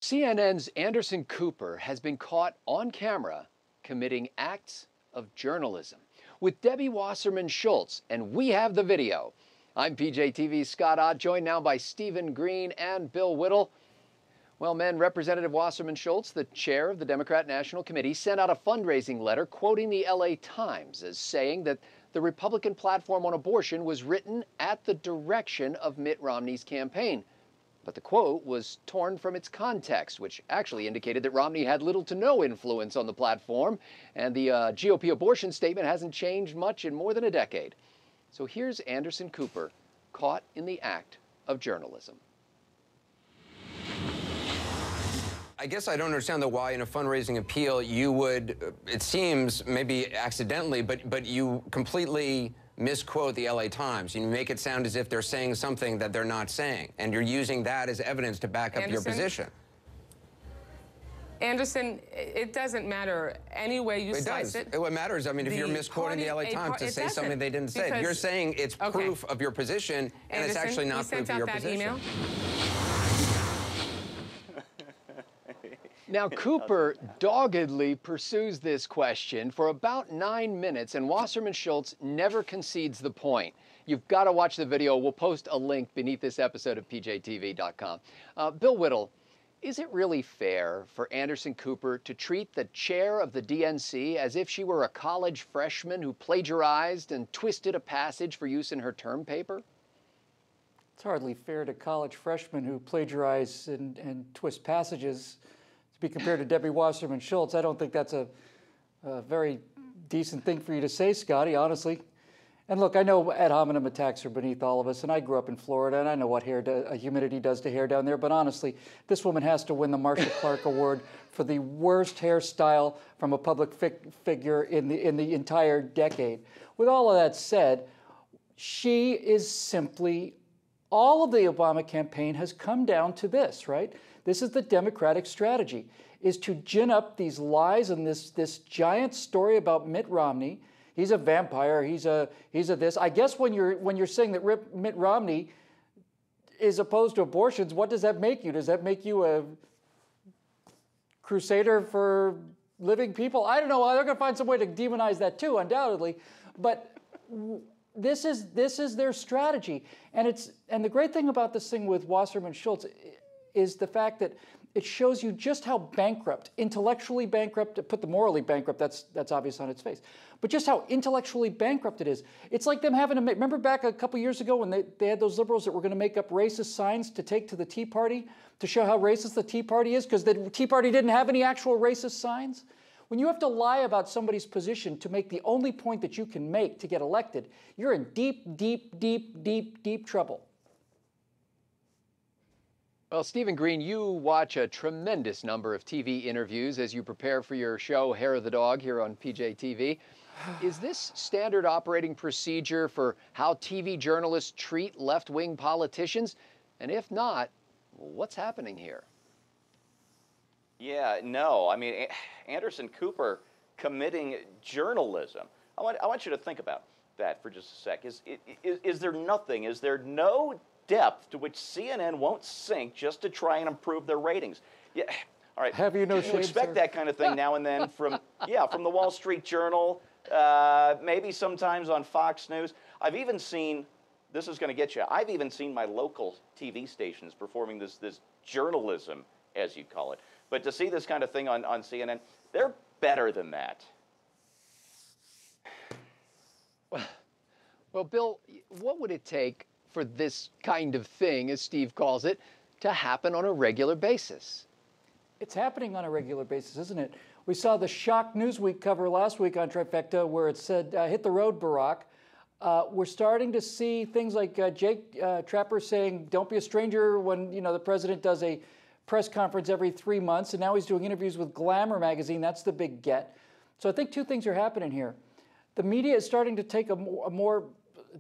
CNN's Anderson Cooper has been caught on camera committing acts of journalism with Debbie Wasserman Schultz, and we have the video. I'm PJTV's Scott Ott, joined now by Stephen Green and Bill Whittle. Well, men, Representative Wasserman Schultz, the chair of the Democrat National Committee, sent out a fundraising letter quoting the LA Times as saying that the Republican platform on abortion was written at the direction of Mitt Romney's campaign. But the quote was torn from its context, which actually indicated that Romney had little to no influence on the platform, and the GOP abortion statement hasn't changed much in more than a decade. So here's Anderson Cooper, caught in the act of journalism. I guess I don't understand why in a fundraising appeal you would, it seems, maybe accidentally, but you completely misquote the LA Times. You make it sound as if they're saying something that they're not saying, and you're using that as evidence to back up your position. Anderson, it doesn't matter any way you slice it. What matters, I mean, if you're misquoting the LA Times to say something they didn't say. You're saying it's proof of your position, and Anderson, it's actually not proof of your position. Email? Now, Cooper doggedly pursues this question for about 9 minutes, and Wasserman Schultz never concedes the point. You've got to watch the video. We'll post a link beneath this episode of PJTV.com. Bill Whittle, is it really fair for Anderson Cooper to treat the chair of the DNC as if she were a college freshman who plagiarized and twisted a passage for use in her term paper? It's hardly fair to college freshmen who plagiarize and twist passages to be compared to Debbie Wasserman Schultz. I don't think that's a very decent thing for you to say, Scotty, honestly. And look, I know ad hominem attacks are beneath all of us, and I grew up in Florida, and I know what humidity does to hair down there, but honestly, this woman has to win the Marcia Clark Award for the worst hairstyle from a public figure in the entire decade. With all of that said, she is simply, all of the Obama campaign has come down to this, right? This is the Democratic strategy, is to gin up these lies and this giant story about Mitt Romney. He's a vampire, he's a this. I guess when you're saying that Mitt Romney is opposed to abortions, what does that make you? Does that make you a crusader for living people? I don't know. They're going to find some way to demonize that too, undoubtedly. But this is their strategy, and the great thing about this thing with Wasserman Schultz is the fact that it shows you just how bankrupt, intellectually bankrupt, put the morally bankrupt, that's obvious on its face, but just how intellectually bankrupt it is. It's like them having to make, remember back a couple years ago when they had those liberals that were going to make up racist signs to take to the Tea Party to show how racist the Tea Party is because the Tea Party didn't have any actual racist signs? When you have to lie about somebody's position to make the only point that you can make to get elected, you're in deep, deep, deep, deep, deep trouble. Well, Stephen Green, you watch a tremendous number of TV interviews as you prepare for your show, Hair of the Dog, here on PJTV. Is this standard operating procedure for how TV journalists treat left-wing politicians? And if not, what's happening here? Yeah, no. I mean, Anderson Cooper committing journalism. I want you to think about that for just a sec. Is there nothing, is there no depth to which CNN won't sink just to try and improve their ratings? Yeah, all right. Have you no shame, expect sir? that kind of thing now and then from the Wall Street Journal, maybe sometimes on Fox News. I've even seen, this is going to get you, I've even seen my local TV stations performing this journalism, as you call it. But to see this kind of thing on CNN, they're better than that. Well, Bill, what would it take for this kind of thing, as Steve calls it, to happen on a regular basis? It's happening on a regular basis, isn't it? We saw the shock Newsweek cover last week on Trifecta where it said, hit the road, Barack. We're starting to see things like Jake Trapper saying, don't be a stranger when the president does a press conference every 3 months, and now he's doing interviews with Glamour magazine. That's the big get. So I think two things are happening here. The media is starting to take a more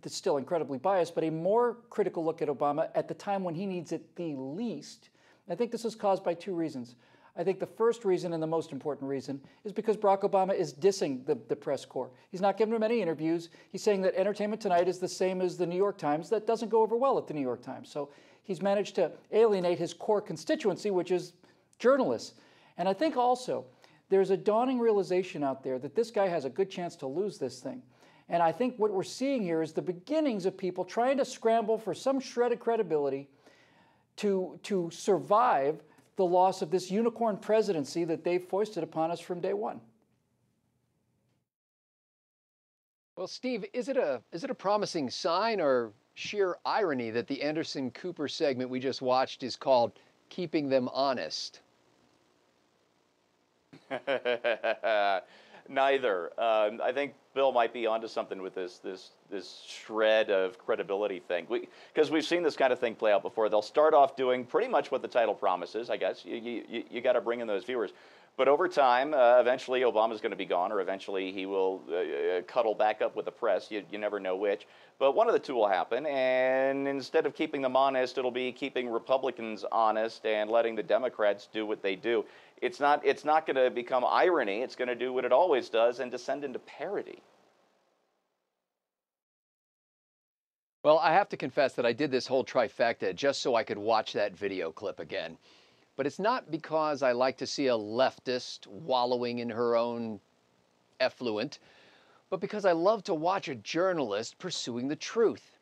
it's still incredibly biased, but a more critical look at Obama at the time when he needs it the least. I think this is caused by two reasons. I think the first reason and the most important reason is because Barack Obama is dissing the press corps. He's not giving them any interviews. He's saying that Entertainment Tonight is the same as the New York Times. That doesn't go over well at the New York Times. So he's managed to alienate his core constituency, which is journalists. And I think also there's a dawning realization out there that this guy has a good chance to lose this thing. And I think what we're seeing here is the beginnings of people trying to scramble for some shred of credibility to survive the loss of this unicorn presidency that they've foisted upon us from day one. Well, Steve, is it a promising sign or sheer irony that the Anderson Cooper segment we just watched is called Keeping Them Honest? Neither. I think Bill might be onto something with this shred of credibility thing. Because we've seen this kind of thing play out before. They'll start off doing pretty much what the title promises, I guess. You got to bring in those viewers. But over time, eventually Obama's going to be gone, or eventually he will cuddle back up with the press. You never know which. But one of the two will happen, and instead of keeping them honest, it'll be keeping Republicans honest and letting the Democrats do what they do. It's not going to become irony. It's going to do what it always does and descend into parody. Well, I have to confess that I did this whole trifecta just so I could watch that video clip again. But it's not because I like to see a leftist wallowing in her own effluent, but because I love to watch a journalist pursuing the truth.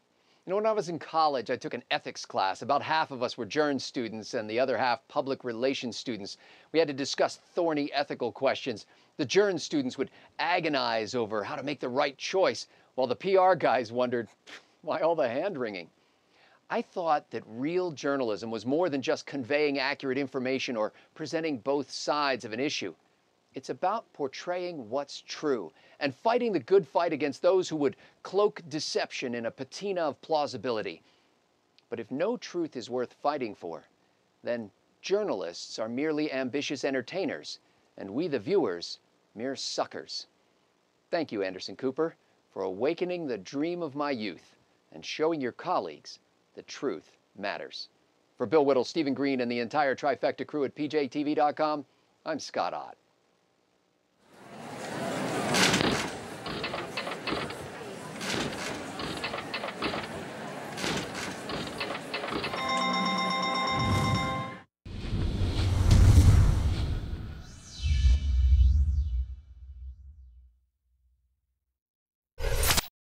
You know, when I was in college, I took an ethics class. About half of us were journ students and the other half public relations students. We had to discuss thorny ethical questions. The journ students would agonize over how to make the right choice, while the PR guys wondered, why all the hand-wringing? I thought that real journalism was more than just conveying accurate information or presenting both sides of an issue. It's about portraying what's true and fighting the good fight against those who would cloak deception in a patina of plausibility. But if no truth is worth fighting for, then journalists are merely ambitious entertainers, and we, the viewers, mere suckers. Thank you, Anderson Cooper, for awakening the dream of my youth and showing your colleagues the truth matters. For Bill Whittle, Stephen Green, and the entire Trifecta crew at PJTV.com, I'm Scott Ott.